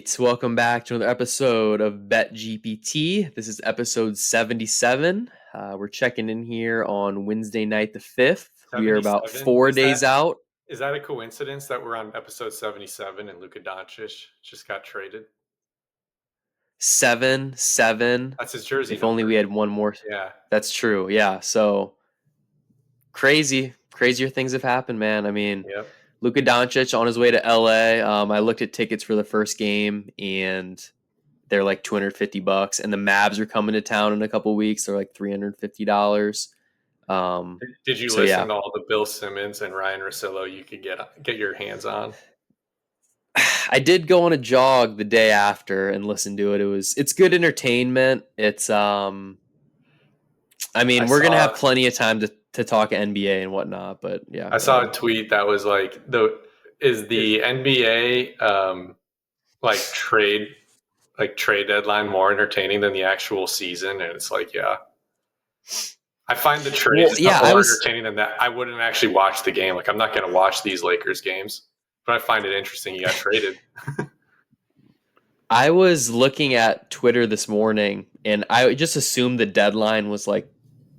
right, welcome back to another episode of Bet GPT. This is episode 77. We're checking in here on Wednesday night, the 5th. We are about 77? 4 days out. Is that a coincidence that we're on episode 77 and Luka Doncic just got traded? 7-7. That's his jersey If number. only we had one more. Yeah. That's true. Yeah. So crazier things have happened, man. I mean, Yep. Luka Doncic on his way to LA. I looked at tickets for the first game and they're like $250, and the Mavs are coming to town in a couple weeks. They're like $350. Did you listen to all the Bill Simmons and Ryan Russillo you could get your hands on? I did go on a jog the day after and listen to it. It's good entertainment. It's we're gonna have plenty of time to talk NBA and whatnot. But yeah, I saw a tweet that was like, is the NBA trade deadline more entertaining than the actual season? And it's like, yeah. I find the trades more entertaining than that. I wouldn't actually watch the game. Like, I'm not going to watch these Lakers games, but I find it interesting. You got traded. I was looking at Twitter this morning, and I just assumed the deadline was like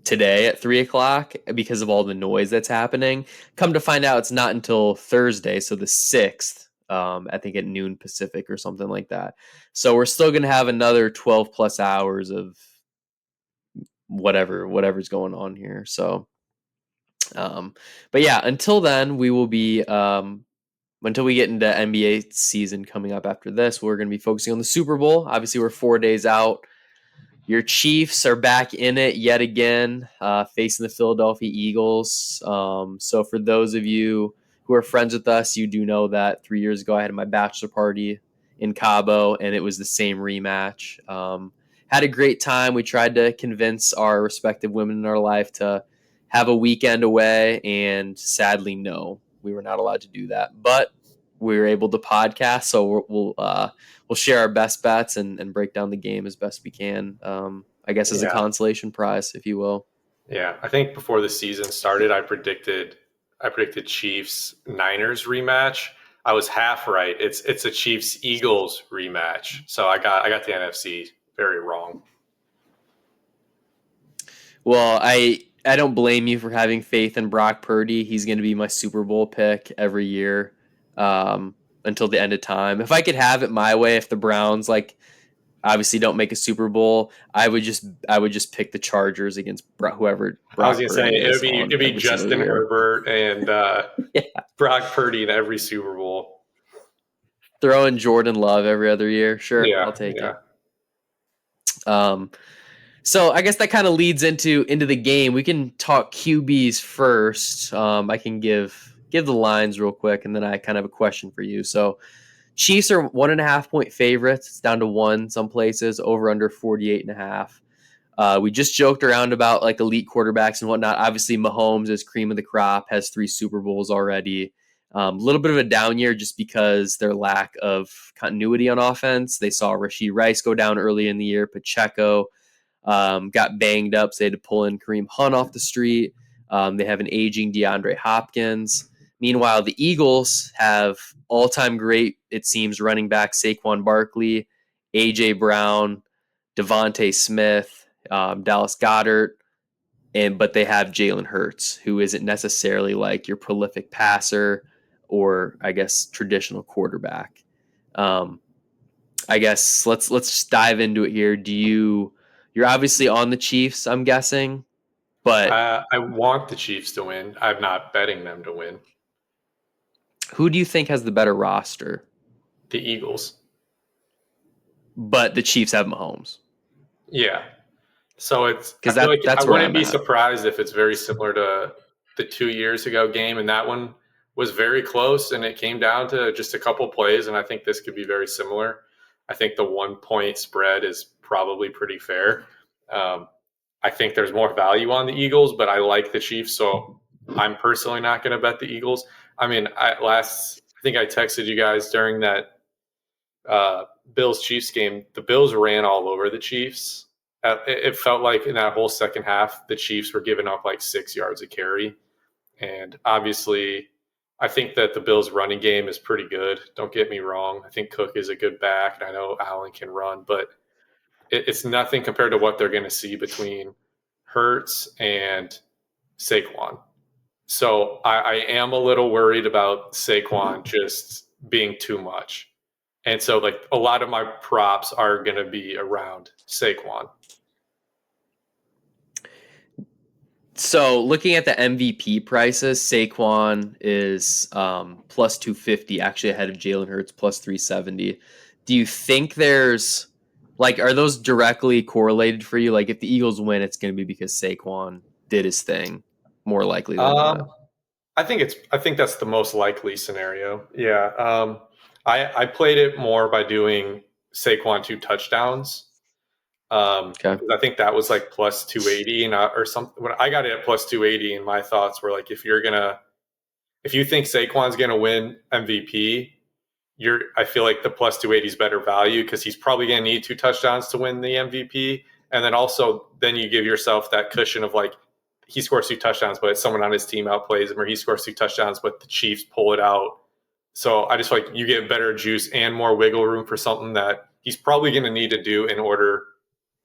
today at 3:00 because of all the noise that's happening. Come to find out, it's not until Thursday, so the 6th. I think at noon Pacific or something like that. So we're still going to have another 12 plus hours of whatever's going on here. So, but yeah, until then, we will be, until we get into NBA season coming up after this, we're going to be focusing on the Super Bowl. Obviously, we're 4 days out. Your Chiefs are back in it yet again, facing the Philadelphia Eagles. So for those of you who are friends with us, you do know that 3 years ago I had my bachelor party in Cabo, and it was the same rematch. Had a great time. We tried to convince our respective women in our life to have a weekend away, and sadly, no, we were not allowed to do that. But we were able to podcast, so we'll share our best bets and break down the game as best we can. I guess as a consolation prize, if you will. Yeah, I think before the season started, I predicted Chiefs Niners rematch. I was half right. It's a Chiefs Eagles rematch. So I got the NFC very wrong. Well, I don't blame you for having faith in Brock Purdy. He's going to be my Super Bowl pick every year until the end of time. If I could have it my way, if the Browns obviously don't make a Super Bowl, I would just pick the Chargers against whoever Brock Purdy is. I was going to say it'd be Justin Herbert and Brock Purdy in every Super Bowl. Throw in Jordan Love every other year. Sure, I'll take it. So I guess that kind of leads into the game. We can talk QBs first. I can give the lines real quick, and then I kind of have a question for you. So Chiefs are 1.5 point favorites. It's down to 1 some places, over under 48.5. We just joked around about like elite quarterbacks and whatnot. Obviously, Mahomes is cream of the crop, has 3 Super Bowls already. A little bit of a down year just because their lack of continuity on offense. They saw Rashee Rice go down early in the year. Pacheco got banged up, so they had to pull in Kareem Hunt off the street. They have an aging DeAndre Hopkins. Meanwhile, the Eagles have all-time great, it seems, running back Saquon Barkley, A.J. Brown, Devontae Smith, Dallas Goedert, but they have Jalen Hurts, who isn't necessarily like your prolific passer or, I guess, traditional quarterback. I guess let's just dive into it here. You're obviously on the Chiefs, I'm guessing, but I want the Chiefs to win. I'm not betting them to win. Who do you think has the better roster? The Eagles. But the Chiefs have Mahomes. Yeah. So I wouldn't be surprised if it's very similar to the 2 years ago game, and that one was very close, and it came down to just a couple plays, and I think this could be very similar. I think the 1 point spread is probably pretty fair. I think there's more value on the Eagles, but I like the Chiefs, so I'm personally not going to bet the Eagles. I mean, I think I texted you guys during that Bills-Chiefs game. The Bills ran all over the Chiefs. It felt like in that whole second half, the Chiefs were giving up like 6 yards a carry. And obviously, I think that the Bills' running game is pretty good. Don't get me wrong. I think Cook is a good back, and I know Allen can run, but it's nothing compared to what they're going to see between Hurts and Saquon. So I am a little worried about Saquon just being too much. And so, like, a lot of my props are going to be around Saquon. So looking at the MVP prices, Saquon is plus 250, actually ahead of Jalen Hurts, plus 370. Do you think there's, like, are those directly correlated for you? Like, if the Eagles win, it's going to be because Saquon did his thing, more likely than not. I think that's the most likely scenario. Yeah. I played it more by doing Saquon 2 touchdowns. Okay. I think that was like plus 280 and or something. When I got it at plus 280, and my thoughts were like, if you think Saquon's gonna win MVP, I feel like the plus 280 is better value because he's probably gonna need 2 touchdowns to win the MVP. And then also, then you give yourself that cushion of like, he scores 2 touchdowns, but someone on his team outplays him, or he scores 2 touchdowns, but the Chiefs pull it out. So I just feel like you get better juice and more wiggle room for something that he's probably going to need to do in order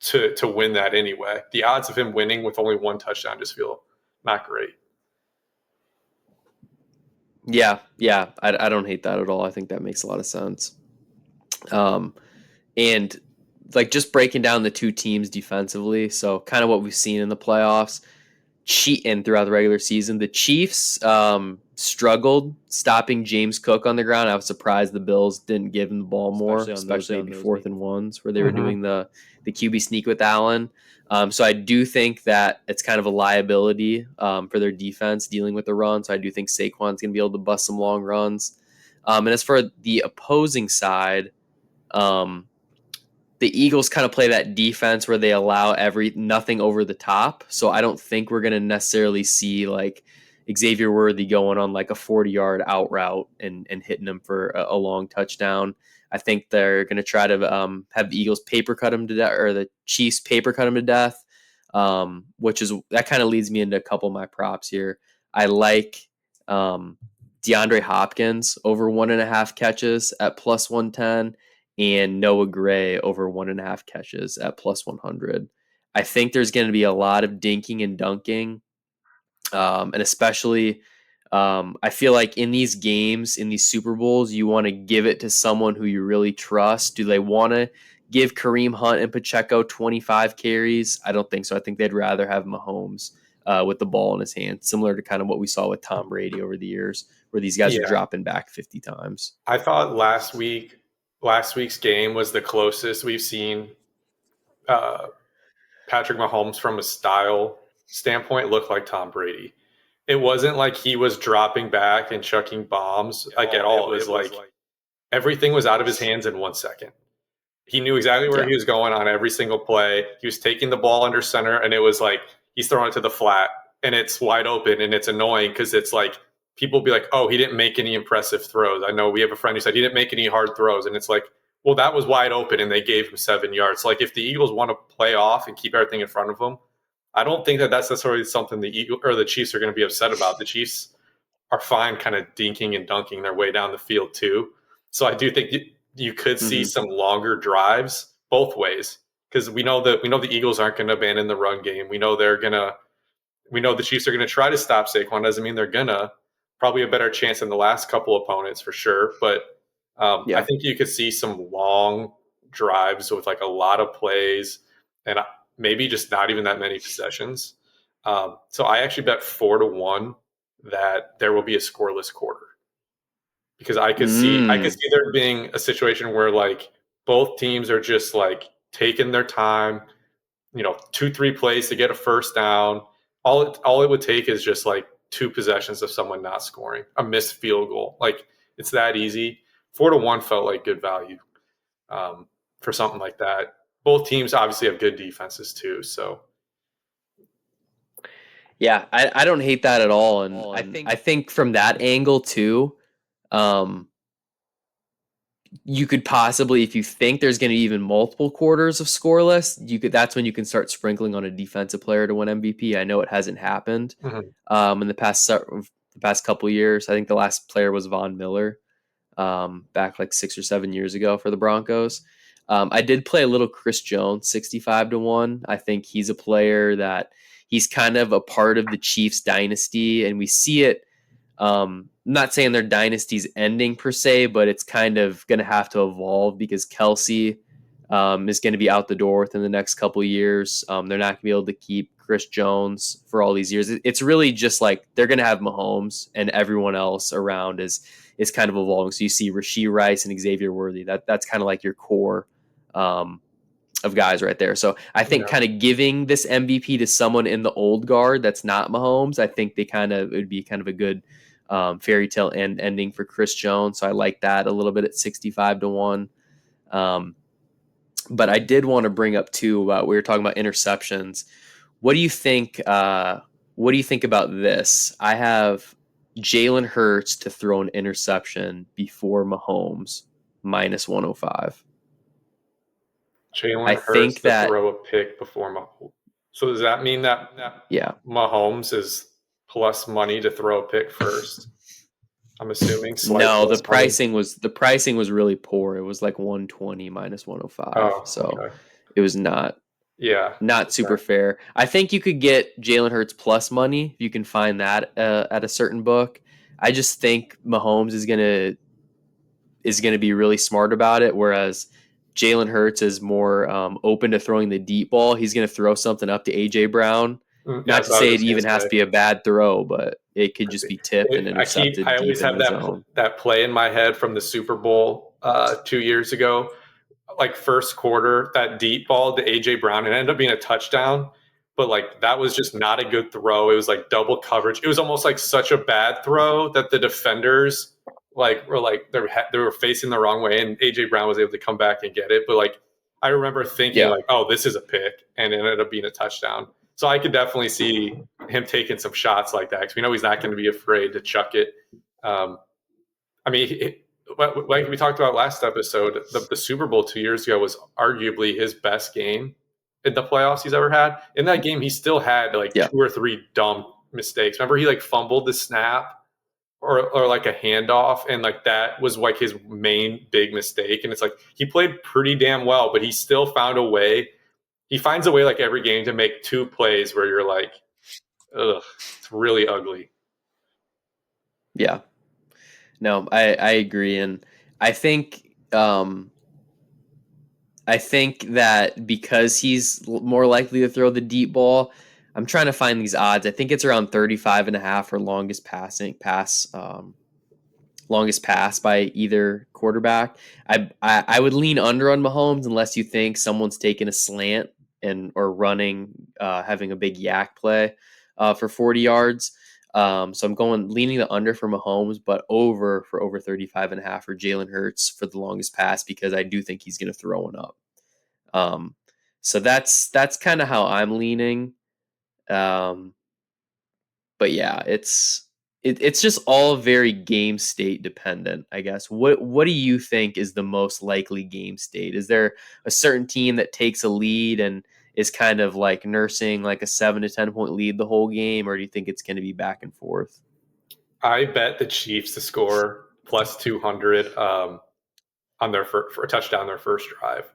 to win that anyway. The odds of him winning with only 1 touchdown just feel not great. Yeah, I don't hate that at all. I think that makes a lot of sense. And like just breaking down the two teams defensively, so kind of what we've seen in the playoffs, and throughout the regular season, the Chiefs struggled stopping James Cook on the ground. I was surprised the Bills didn't give him the ball more, especially maybe 4th and 1s where they were doing the QB sneak with Allen. So I do think that it's kind of a liability for their defense dealing with the run. So I do think Saquon's going to be able to bust some long runs. And as for the opposing side, the Eagles kind of play that defense where they allow nothing over the top. So I don't think we're going to necessarily see like Xavier Worthy going on like a 40-yard out route and hitting him for a long touchdown. I think they're going to try to have the Eagles paper cut him to death, or the Chiefs paper cut him to death, that kind of leads me into a couple of my props here. I like DeAndre Hopkins over 1.5 catches at plus 110. And Noah Gray over 1.5 catches at plus 100. I think there's going to be a lot of dinking and dunking. And especially, I feel like in these games, in these Super Bowls, you want to give it to someone who you really trust. Do they want to give Kareem Hunt and Pacheco 25 carries? I don't think so. I think they'd rather have Mahomes with the ball in his hand, similar to kind of what we saw with Tom Brady over the years, where these guys are dropping back 50 times. I thought last week's game was the closest we've seen Patrick Mahomes from a style standpoint look like Tom Brady. It wasn't like he was dropping back and chucking bombs at all. It was like everything was out of his hands in 1 second. He knew exactly where he was going on every single play. He was taking the ball under center, and it was like he's throwing it to the flat, and it's wide open, and it's annoying because it's like people will be like, oh, he didn't make any impressive throws. I know we have a friend who said he didn't make any hard throws, and it's like, well, that was wide open, and they gave him 7 yards. So like if the Eagles want to play off and keep everything in front of them, I don't think that that's necessarily something the Eagles or the Chiefs are going to be upset about. The Chiefs are fine kind of dinking and dunking their way down the field too. So I do think you could see some longer drives both ways, because we know the Eagles aren't going to abandon the run game. We know the Chiefs are going to try to stop Saquon. Doesn't mean they're gonna. Probably a better chance than the last couple opponents for sure. But I think you could see some long drives with like a lot of plays and maybe just not even that many possessions. So I actually bet 4-1 that there will be a scoreless quarter, because I could see there being a situation where like both teams are just like taking their time, 2-3 plays to get a first down. All it would take is just like 2 possessions of someone not scoring, a missed field goal. Like it's that easy. 4-1 felt like good value for something like that. Both teams obviously have good defenses too. So yeah, I don't hate that at all. And I think from that angle too, you could possibly, if you think there's going to be even multiple quarters of scoreless, that's when you can start sprinkling on a defensive player to win MVP. I know it hasn't happened in the past the past couple years. I think the last player was Von Miller, back like 6 or 7 years ago for the Broncos. I did play a little Chris Jones, 65-1. I think he's a player that he's kind of a part of the Chiefs dynasty, and we see it. I'm not saying their dynasty's ending per se, but it's kind of going to have to evolve because Kelsey is going to be out the door within the next couple of years. They're not going to be able to keep Chris Jones for all these years. It's really just like they're going to have Mahomes, and everyone else around is kind of evolving. So you see Rashee Rice and Xavier Worthy. That's kind of like your core of guys right there. So I think kind of giving this MVP to someone in the old guard that's not Mahomes, I think it would be kind of a good fairy tale ending for Chris Jones. So I like that a little bit at 65-1. But I did want to bring up too about we were talking about interceptions. What do you think? What do you think about this? I have Jalen Hurts to throw an interception before Mahomes minus 105. Jalen Hurts to throw a pick before Mahomes. So does that mean that Mahomes is plus money to throw a pick first? I'm assuming. No, the pricing was really poor. It was like 120 minus 105. Oh, so okay. It was not super fair. I think you could get Jalen Hurts plus money if you can find that at a certain book. I just think Mahomes is gonna be really smart about it, whereas Jalen Hurts is more open to throwing the deep ball. He's going to throw something up to A.J. Brown. Not to say it even has to be a bad throw, but it could just be tipped and intercepted. I always have that play in my head from the Super Bowl 2 years ago. Like first quarter, that deep ball to A.J. Brown, it ended up being a touchdown. But like that was just not a good throw. It was like double coverage. It was almost like such a bad throw that the defenders they were facing the wrong way, and AJ Brown was able to come back and get it. But like I remember thinking like, oh, this is a pick, and it ended up being a touchdown. So I could definitely see him taking some shots like that because we know he's not going to be afraid to chuck it. I mean, like we talked about last episode, the Super Bowl 2 years ago was arguably his best game in the playoffs he's ever had. In that game, he still had like 2 or 3 dumb mistakes. Remember, he like fumbled the snap. Or like a handoff, and like that was like his main big mistake. And it's like he played pretty damn well, but he still found a way. He finds a way like every game to make 2 plays where you're like, ugh, it's really ugly. Yeah. No, I agree. And I think that because he's more likely to throw the deep ball, I'm trying to find these odds. I think it's around 35.5 for longest pass by either quarterback. I would lean under on Mahomes unless you think someone's taking a slant or running, having a big yak play for 40 yards. So I'm leaning the under for Mahomes, but over 35.5 for Jalen Hurts for the longest pass because I do think he's going to throw one up. So that's kind of how I'm leaning. But yeah, it's just all very game state dependent, I guess. What do you think is the most likely game state? Is there a certain team that takes a lead and is kind of like nursing like a 7 to 10 point lead the whole game, or do you think it's going to be back and forth? I bet the Chiefs to score plus 200 on their for a touchdown their first drive.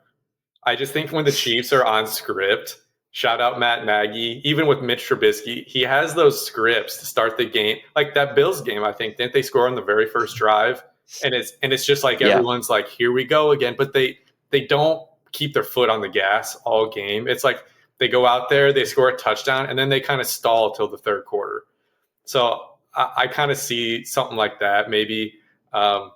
I just think when the Chiefs are on script, shout out Matt Nagy, even with Mitch Trubisky, he has those scripts to start the game. Like that Bills game, I think, didn't they score on the very first drive? And it's just like everyone's like, here we go again. But they don't keep their foot on the gas all game. It's like they go out there, they score a touchdown, and then they kind of stall till the third quarter. So I kind of see something like that. Maybe I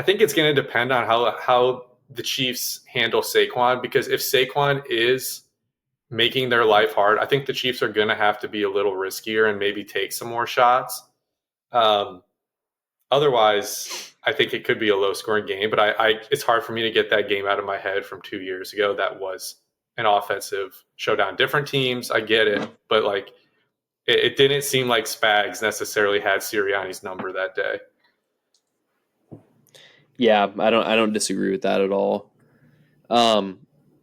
think it's going to depend on how the Chiefs handle Saquon, because if Saquon is making their life hard, I think the Chiefs are going to have to be a little riskier and maybe take some more shots. Otherwise, I think it could be a low-scoring game, but it's hard for me to get that game out of my head from 2 years ago. That was an offensive showdown. Different teams, I get it, but like it didn't seem like Spags necessarily had Sirianni's number that day. Yeah, I don't disagree with that at all.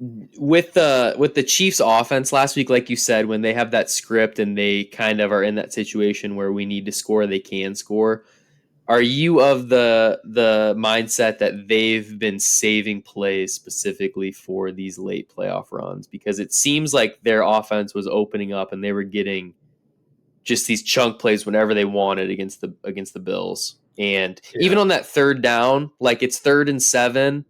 with the Chiefs offense last week, like you said, when they have that script and they kind of are in that situation where we need to score, they can score. Are you of the mindset that they've been saving plays specifically for these late playoff runs? Because it seems like their offense was opening up and they were getting just these chunk plays whenever they wanted against the Bills. And even on that third down, like it's 3rd and 7,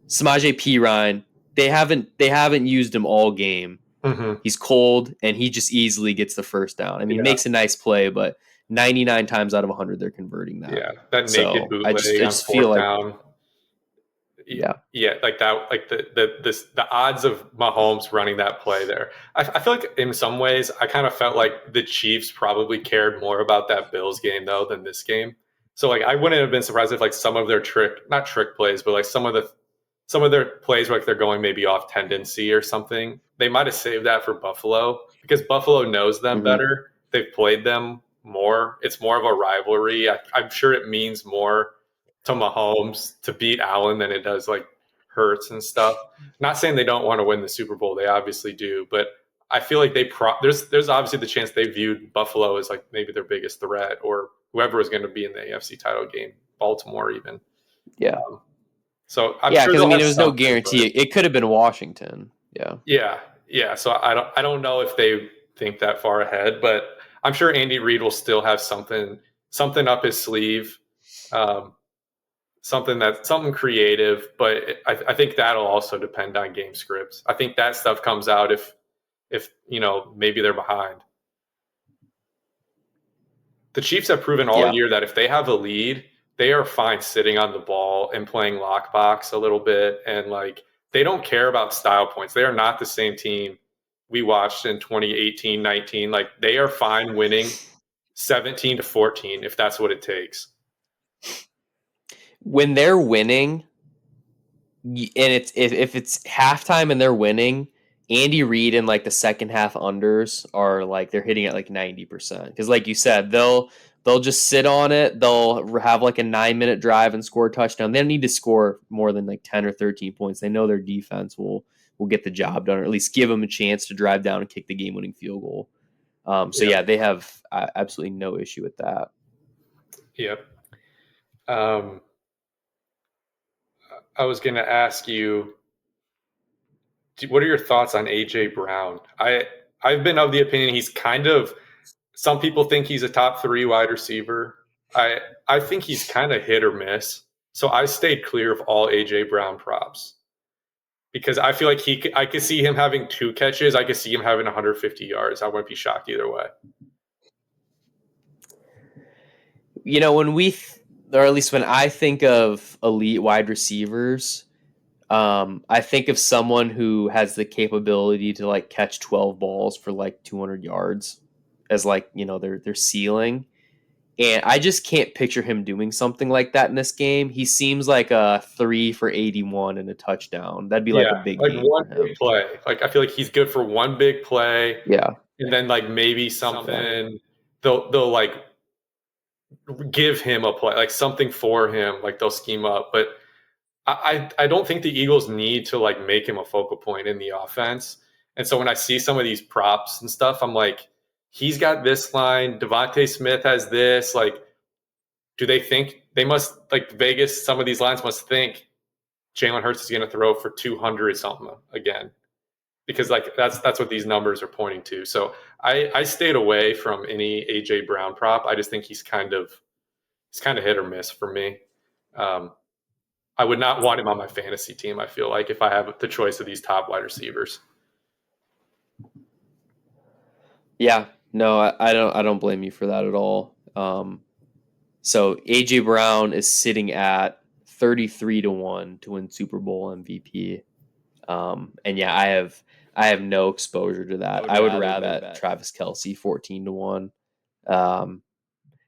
Samaje Perine, they haven't used him all game. Mm-hmm. He's cold and he just easily gets the first down. I mean, makes a nice play, but 99 times out of 100 they're converting that. Yeah, that naked bootleg I just feel like down. Yeah, like that, like the odds of Mahomes running that play there. I feel like in some ways I kind of felt like the Chiefs probably cared more about that Bills game though than this game. So like I wouldn't have been surprised if like some of their not trick plays, but like some of their plays like they're going maybe off tendency or something. They might have saved that for Buffalo because Buffalo knows them better. They've played them more. It's more of a rivalry. I'm sure it means more to Mahomes to beat Allen than it does like Hurts and stuff. Not saying they don't want to win the Super Bowl. They obviously do, but I feel like there's obviously the chance they viewed Buffalo as like maybe their biggest threat or whoever was going to be in the AFC title game, Baltimore even. Yeah. So I'm sure because there was no guarantee. It could have been Washington. Yeah. So I don't know if they think that far ahead, but I'm sure Andy Reid will still have something up his sleeve, something creative. But I think that'll also depend on game scripts. I think that stuff comes out if maybe they're behind. The Chiefs have proven all year that if they have a lead, they are fine sitting on the ball and playing lockbox a little bit. And like, they don't care about style points. They are not the same team we watched in 2018, 19. Like they are fine winning 17-14 if that's what it takes. When they're winning, and if it's halftime and they're winning, Andy Reid and like the second half unders are like they're hitting at like 90%. Because like you said, they'll just sit on it. They'll have like a 9-minute drive and score a touchdown. They don't need to score more than like 10 or 13 points. They know their defense will get the job done, or at least give them a chance to drive down and kick the game-winning field goal. They have absolutely no issue with that. Yep. I was going to ask you, what are your thoughts on AJ Brown? I've been of the opinion he's kind of, some people think he's a top 3 wide receiver. I think he's kind of hit or miss. So I stayed clear of all AJ Brown props because I feel like I could see him having 2 catches. I could see him having 150 yards. I wouldn't be shocked either way. Or at least when I think of elite wide receivers, I think of someone who has the capability to like catch 12 balls for like 200 yards as like, their ceiling. And I just can't picture him doing something like that in this game. He seems like a 3 for 81 and a touchdown. That'd be like a big game one for him. Big play. Like I feel like he's good for one big play. Yeah. And then like maybe something they'll like give him a play, like something for him, like they'll scheme up. But I don't think the Eagles need to like make him a focal point in the offense. And so when I see some of these props and stuff, I'm like, he's got this line, Devontae Smith has this. Like, do they think they must, like Vegas, some of these lines must think Jalen Hurts is going to throw for 200 something again, because like that's what these numbers are pointing to. So I stayed away from any AJ Brown prop. I just think he's kind of hit or miss for me. I would not want him on my fantasy team. I feel like if I have the choice of these top wide receivers. Yeah, no, I don't blame you for that at all. So AJ Brown is sitting at 33-1 to win Super Bowl MVP. And yeah, I have no exposure to that. I would rather bet Travis Kelce 14-1.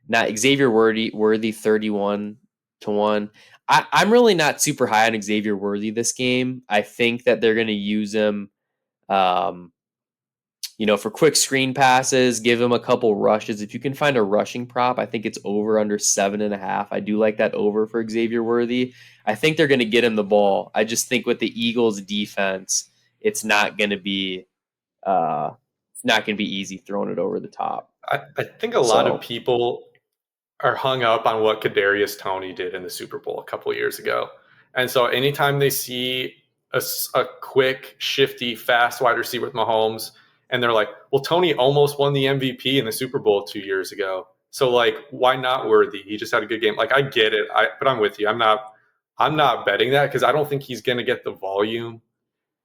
Not Xavier Worthy 31-1. I'm really not super high on Xavier Worthy this game. I think that they're going to use him, for quick screen passes, give him a couple rushes. If you can find a rushing prop, I think it's over under 7.5. I do like that over for Xavier Worthy. I think they're going to get him the ball. I just think with the Eagles defense it's not going to be easy throwing it over the top. I think a lot of people are hung up on what Kadarius Toney did in the Super Bowl a couple of years ago. And so anytime they see a quick, shifty, fast wide receiver with Mahomes, and they're like, well, Toney almost won the MVP in the Super Bowl 2 years ago. So, like, why not Worthy? He just had a good game. Like, I get it, but I'm with you. I'm not betting that because I don't think he's going to get the volume.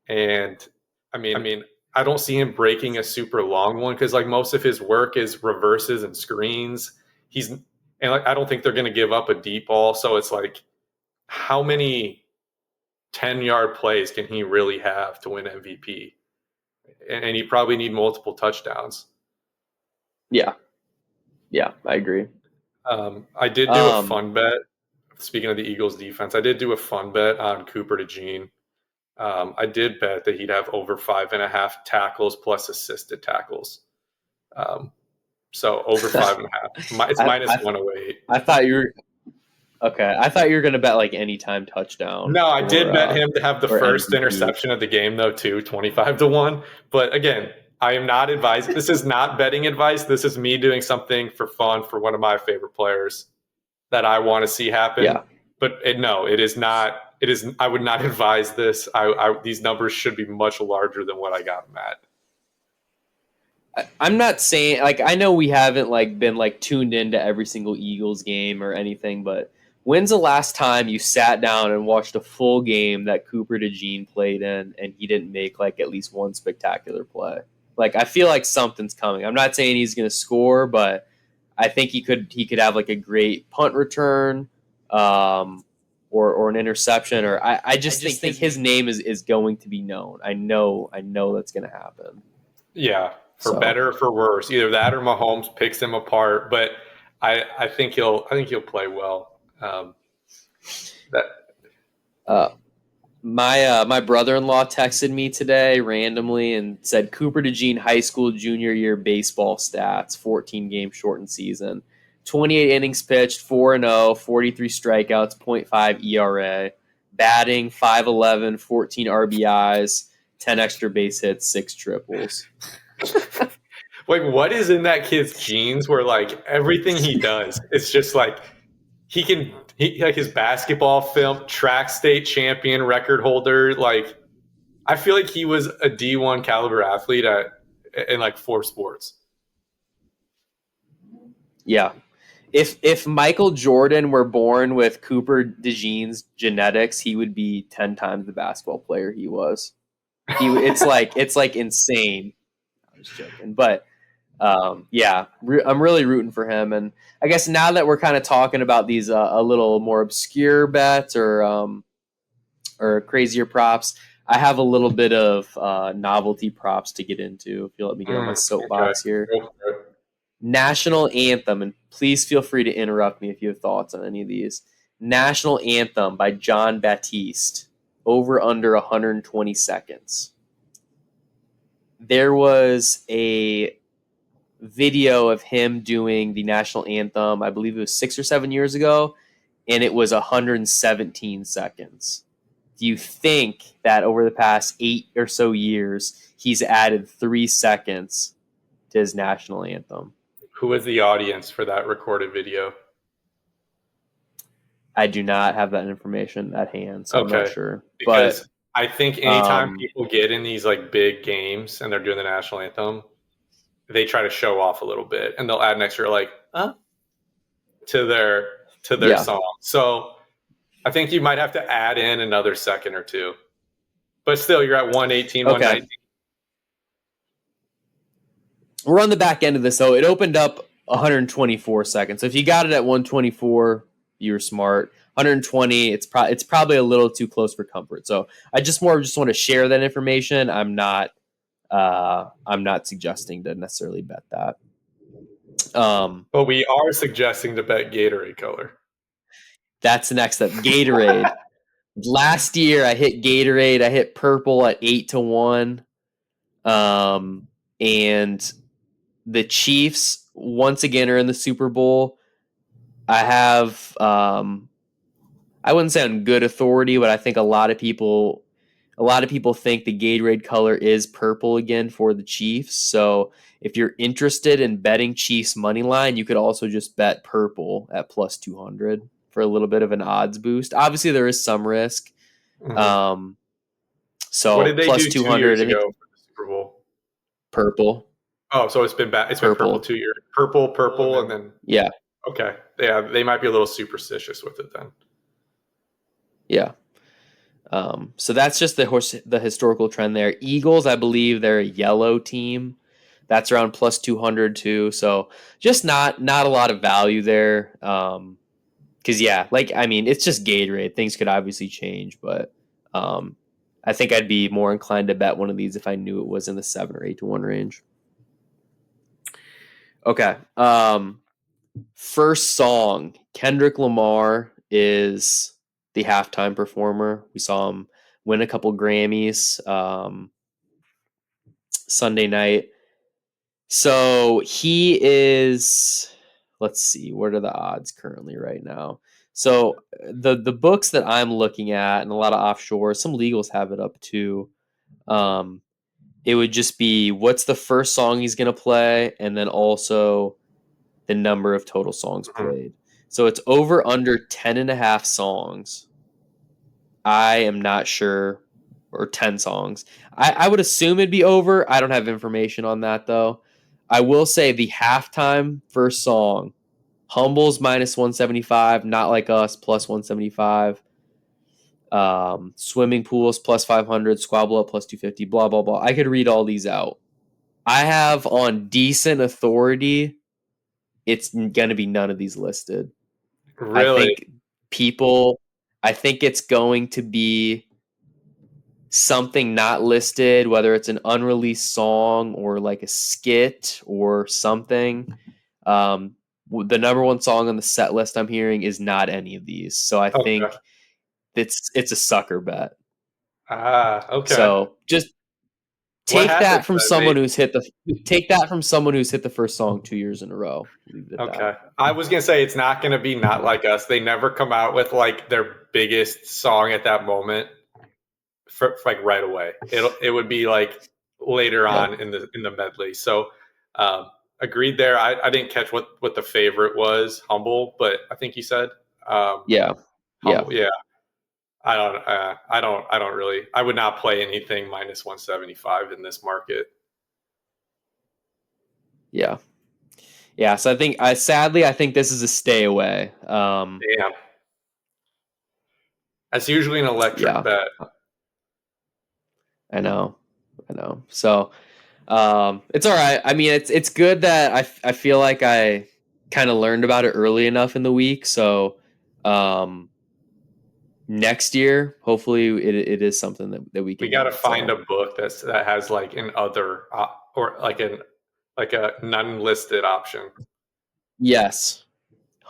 And, I mean, I don't see him breaking a super long one because, like, most of his work is reverses and screens. I don't think they're going to give up a deep ball. So it's like, how many 10-yard plays can he really have to win MVP? And he probably need multiple touchdowns. Yeah, I agree. I did do a fun bet. Speaking of the Eagles defense, I did do a fun bet on Cooper DeJean. I did bet that he'd have over 5.5 tackles plus assisted tackles. So over 5.5. It's minus 108. I thought you were okay. I thought you were going to bet like anytime touchdown. No, I did bet him to have the first MVP. Interception of the game, though, too, 25-1. But again, I am not advising. This is not betting advice. This is me doing something for fun for one of my favorite players that I want to see happen. Yeah. But no, it is not. It is. I would not advise this. These numbers should be much larger than what I got them at. I'm not saying, like, I know we haven't like been like tuned into every single Eagles game or anything, but when's the last time you sat down and watched a full game that Cooper DeJean played in and he didn't make like at least one spectacular play? Like, I feel like something's coming. I'm not saying he's going to score, but I think he could have like a great punt return, or an interception, or I just think his name is going to be known. I know that's going to happen. Yeah. For better or for worse, either that or Mahomes picks him apart. But I think he'll play well. My brother-in-law texted me today randomly and said Cooper DeJean high school junior year baseball stats, 14-game shortened season, 28 innings pitched, 4-0, 43 strikeouts, 0.5 ERA, batting 5'11", 14 RBIs, 10 extra base hits, 6 triples. Like, what is in that kid's genes where like everything he does, it's just like he like his basketball film, track state champion, record holder. Like, I feel like he was a D1 caliber athlete in like 4 sports. Yeah. If Michael Jordan were born with Cooper DeJean's genetics, he would be 10 times the basketball player he was. It's like insane. I was joking, but yeah, I'm really rooting for him. And I guess now that we're kind of talking about these a little more obscure bets or crazier props, I have a little bit of novelty props to get into. If you let me get on my soapbox here. National anthem, and please feel free to interrupt me if you have thoughts on any of these. National anthem by John Baptiste, over under 120 seconds. There was a video of him doing the national anthem, I believe it was 6 or 7 years ago, and it was 117 seconds. Do you think that over the past 8 or so years, he's added 3 seconds to his national anthem? Who was the audience for that recorded video? I do not have that information at hand, so I'm not sure. Because I think anytime people get in these like big games and they're doing the national anthem, they try to show off a little bit and they'll add an extra like to their song. So I think you might have to add in another second or two. But still, you're at 118, 119. We're on the back end of this, though. It opened up 124 seconds. So if you got it at 124, you were smart. 120, it's probably a little too close for comfort. So I just want to share that information. I'm not suggesting to necessarily bet that. But we are suggesting to bet Gatorade color. That's the next step. Gatorade. Last year I hit Gatorade. I hit purple at 8-1. And the Chiefs once again are in the Super Bowl. I have I wouldn't say on good authority, but I think a lot of people a lot of people think the Gatorade color is purple again for the Chiefs. So if you're interested in betting Chiefs money line, you could also just bet purple at plus 200 for a little bit of an odds boost. Obviously, there is some risk. Mm-hmm. So what did they plus do 200, 2 years I think ago for the Super Bowl? Purple. Oh, so it's been been purple 2 years. Purple, and then yeah. Okay, yeah, they might be a little superstitious with it then. Yeah. So that's just the historical trend there. Eagles, I believe they're a yellow team. That's around plus 200 too. So just not a lot of value there. Because it's just Gatorade. Things could obviously change, but I think I'd be more inclined to bet one of these if I knew it was in the 7 or 8 to 1 range. Okay. First song, Kendrick Lamar is the halftime performer. We saw him win a couple Grammys Sunday night. So he is, let's see, what are the odds currently right now? So the books that I'm looking at, and a lot of offshore, some legals have it up too. It would just be what's the first song he's going to play, and then also the number of total songs played. So it's over under 10 and a half songs. I am not sure, or 10 songs. I would assume it'd be over. I don't have information on that though. I will say the halftime first song, Humble's minus 175, Not Like Us plus 175, Swimming Pools plus 500, Squabble Up plus 250, blah, blah, blah. I could read all these out. I have on decent authority, it's going to be none of these listed. Really? I think it's going to be something not listed, whether it's an unreleased song or like a skit or something. The number one song on the set list I'm hearing is not any of these. So I think it's a sucker bet. Okay. So just take that from someone who's hit the first song 2 years in a row. Okay. I was gonna say it's not gonna be Not Like Us. They never come out with like their biggest song at that moment for like right away. It would be like later on in the medley. So agreed there. I didn't catch what the favorite was, Humble, but I think you said Humble, yeah. I don't really. I would not play anything minus 175 in this market. Yeah. Yeah, so I think sadly I think this is a stay away. Yeah. That's usually an electric bet. I know. So it's all right. I mean, it's good that I feel like I kind of learned about it early enough in the week. So next year, hopefully, it is something that we can. We got to find a book that has like an other or like a non-listed option. Yes,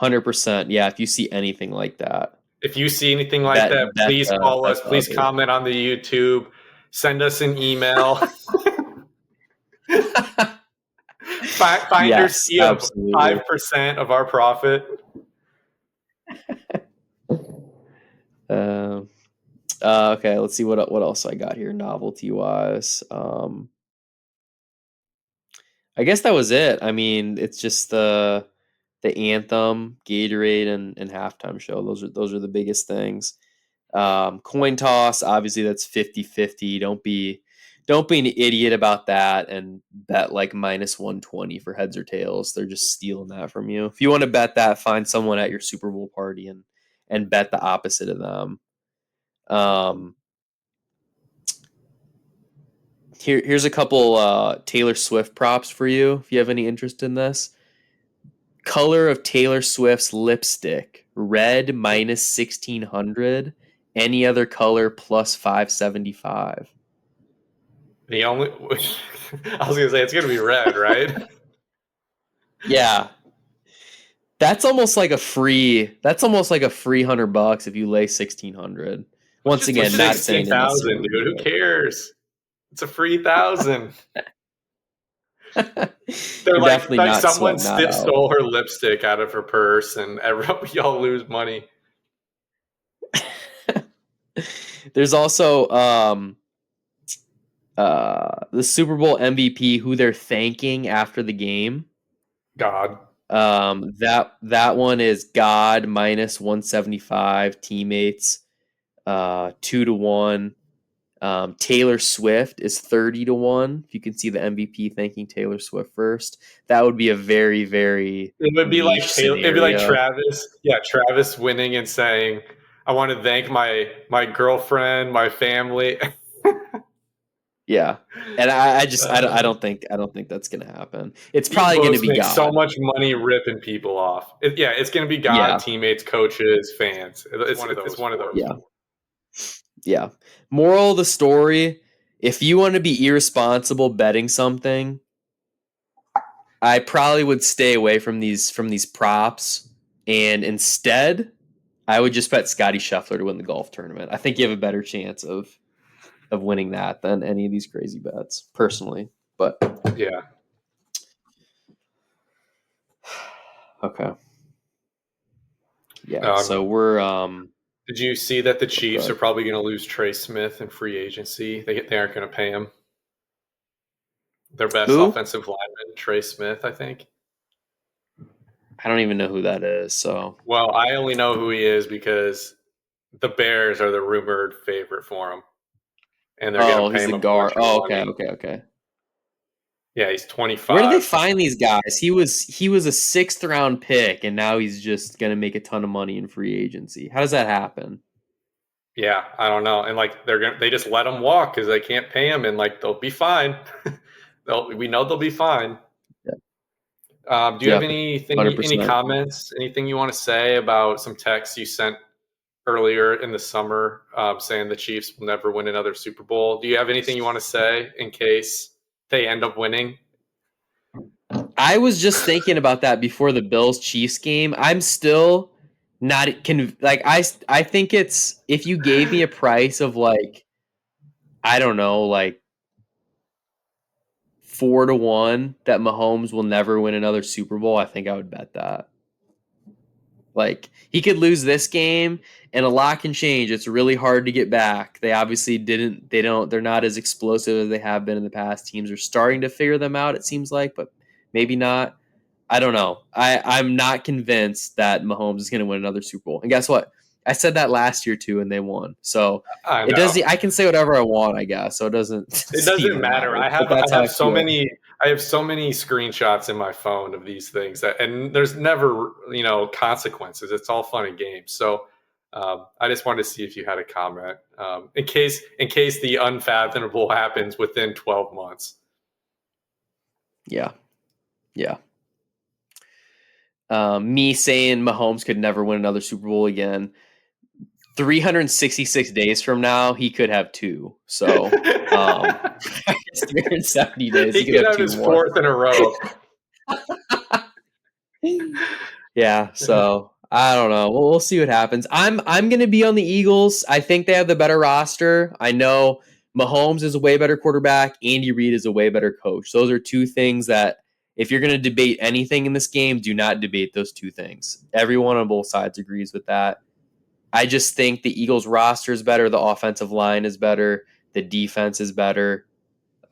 100%. Yeah, if you see anything like that. If you see anything like that, please call us. Please comment on the YouTube. Send us an email. Finders fee of 5% of our profit. Okay, let's see what else I got here novelty wise. I guess that was it. I mean, it's just the anthem, Gatorade, and halftime show. Those are the biggest things. Coin toss, obviously that's 50-50. Don't be an idiot about that and bet like minus 120 for heads or tails. They're just stealing that from you. If you want to bet that, find someone at your Super Bowl party and bet the opposite of them. Here's a couple Taylor Swift props for you if you have any interest in this. Color of Taylor Swift's lipstick: red minus 1600. Any other color plus 575. I was gonna say it's gonna be red, right? Yeah. That's almost like a free $100 if you lay 1600. Once again, not saying 16,000, dude. Who cares? It's a free 1,000. They're like someone stole her lipstick out of her purse, and y'all lose money. There's also the Super Bowl MVP, who they're thanking after the game. God. That one is God minus 175, teammates 2-1. Taylor Swift is 30-1. If you can see the MVP thanking Taylor Swift first, that would be a very, very it would be like scenario. It'd be like Travis. Yeah, Travis winning and saying, "I want to thank my girlfriend, my family." Yeah, and I don't think that's gonna happen. It's probably gonna be make God. So much money ripping people off. It's gonna be God, teammates, coaches, fans. It's one of those. Yeah. Yeah. Moral of the story: if you want to be irresponsible betting something, I probably would stay away from these props, and instead, I would just bet Scotty Scheffler to win the golf tournament. I think you have a better chance of winning that than any of these crazy bets, personally. But yeah. Okay. Yeah. So we're. Did you see that the Chiefs are probably going to lose Trey Smith in free agency? They aren't going to pay him. Their best offensive lineman, Trey Smith, I think. I don't even know who that is. So. Well, I only know who he is because the Bears are the rumored favorite for him, and they're going to pay him a bunch of money. Okay. Yeah, he's 25. Where do they find these guys? He was a 6th round pick, and now he's just going to make a ton of money in free agency. How does that happen? Yeah, I don't know. And like they just let him walk because they can't pay him, and like they'll be fine. We know they'll be fine. Yeah. Do you have anything, 100%. Any comments, anything you want to say about some texts you sent earlier in the summer saying the Chiefs will never win another Super Bowl? Do you have anything you want to say in case they end up winning? I was just thinking about that before the Bills-Chiefs game. I'm still not I think it's, if you gave me a price of like, I don't know, like 4-1 that Mahomes will never win another Super Bowl, I think I would bet that. Like, he could lose this game and a lot can change. It's really hard to get back. They obviously they're not as explosive as they have been in the past. Teams are starting to figure them out, it seems like, but maybe not. I don't know. I'm not convinced that Mahomes is going to win another Super Bowl. And guess what? I said that last year too, and they won. So it does. I can say whatever I want, I guess. So it doesn't. It doesn't matter. I have so many screenshots in my phone of these things and there's never consequences. It's all fun and games. So I just wanted to see if you had a comment in case the unfathomable happens within 12 months. Yeah. Me saying Mahomes could never win another Super Bowl again. 366 days from now, he could have 2. So 370 days, he could have his 4th in a row. Yeah, so I don't know. We'll see what happens. I'm going to be on the Eagles. I think they have the better roster. I know Mahomes is a way better quarterback. Andy Reid is a way better coach. Those are 2 things that, if you're going to debate anything in this game, do not debate those 2 things. Everyone on both sides agrees with that. I just think the Eagles roster is better. The offensive line is better. The defense is better.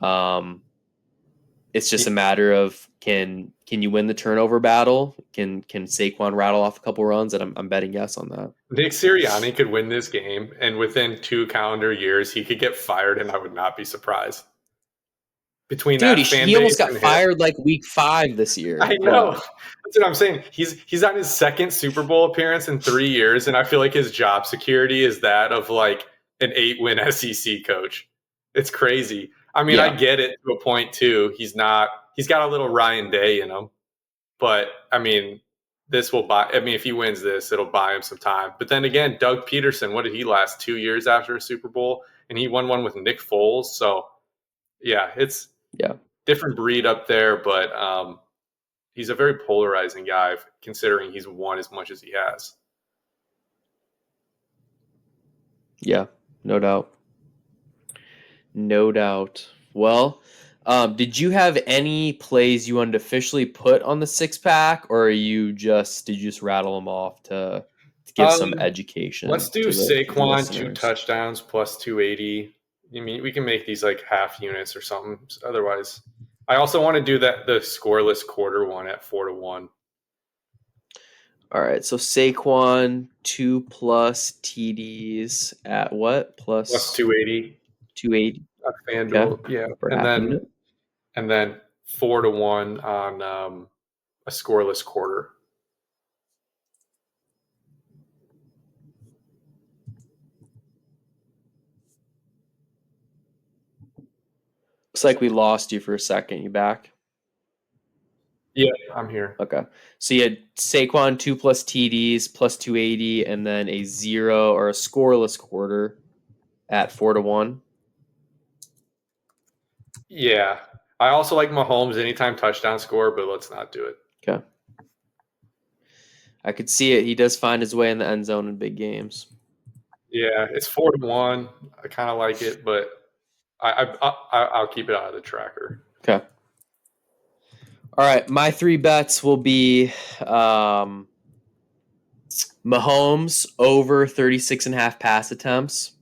It's just a matter of can you win the turnover battle? Can Saquon rattle off a couple runs? And I'm betting yes on that. Nick Sirianni could win this game, and within 2 calendar years, he could get fired, and I would not be surprised. He almost got fired like week 5 this year. I know. That's what I'm saying. He's on his 2nd Super Bowl appearance in 3 years, and I feel like his job security is that of like an 8-win SEC coach. It's crazy. I mean, I get it to a point too. He's got a little Ryan Day in him, but I mean, if he wins this, it'll buy him some time. But then again, Doug Peterson, what did he last 2 years after a Super Bowl? And he won one with Nick Foles. So yeah, it's different breed up there, but he's a very polarizing guy considering he's won as much as he has. Yeah, no doubt. Well, did you have any plays you wanted to officially put on the 6-pack, or did you just rattle them off to give some education? Let's do Saquon 2 touchdowns plus 280. I mean, we can make these like half units or something. Otherwise, I also want to do the scoreless quarter one at 4-1. All right, so Saquon 2+ TDs at what? Plus 280. 280. At FanDuel, okay. Yeah, For half unit. And then 4-1 on a scoreless quarter. Looks like we lost you for a second. You back? Yeah, I'm here. Okay. So you had Saquon 2+ TDs plus 280, and then a 0 or a scoreless quarter at 4-1. Yeah. I also like Mahomes anytime touchdown score, but let's not do it. Okay. I could see it. He does find his way in the end zone in big games. Yeah, it's 4-1. I kind of like it, but I'll keep it out of the tracker. Okay. All right, my 3 bets will be Mahomes over 36.5 pass attempts.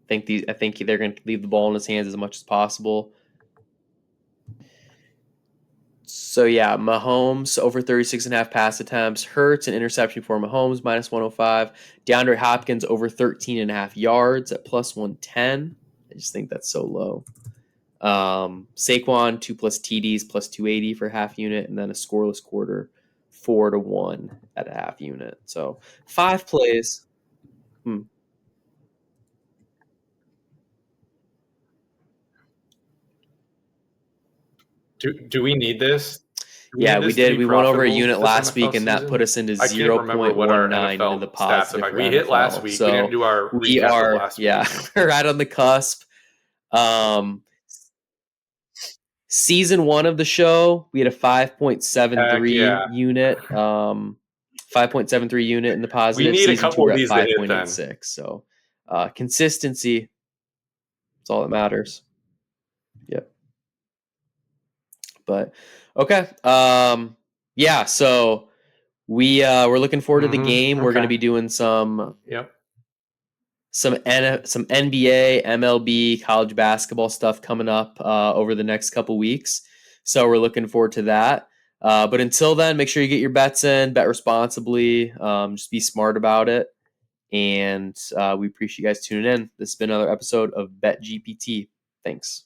I think they're going to leave the ball in his hands as much as possible. So yeah, Mahomes over 36.5 pass attempts. Hurts an interception for Mahomes -105. DeAndre Hopkins over 13.5 yards at +110. I just think that's so low. Saquon 2+ TDs plus 280 for half unit, and then a scoreless quarter 4-1 at a half unit. So 5 plays. Do we need this? Yeah, we did. We went over a unit last week, and that put us into 0.19 in the positive for we hit NFL. last week. So we didn't do our recap of last week. Right on the cusp. Season 1 of the show, we had a 5.73 unit. 5.73 unit in the positive. We need Season a couple 2 of these at 5.86. So consistency. That's all that matters. Yep. But okay. Yeah, so we're looking forward to the game. We're going to be doing some NBA, MLB, college basketball stuff coming up over the next couple weeks. So we're looking forward to that. But until then, make sure you get your bets in, bet responsibly, just be smart about it. And we appreciate you guys tuning in. This has been another episode of Bet GPT. Thanks.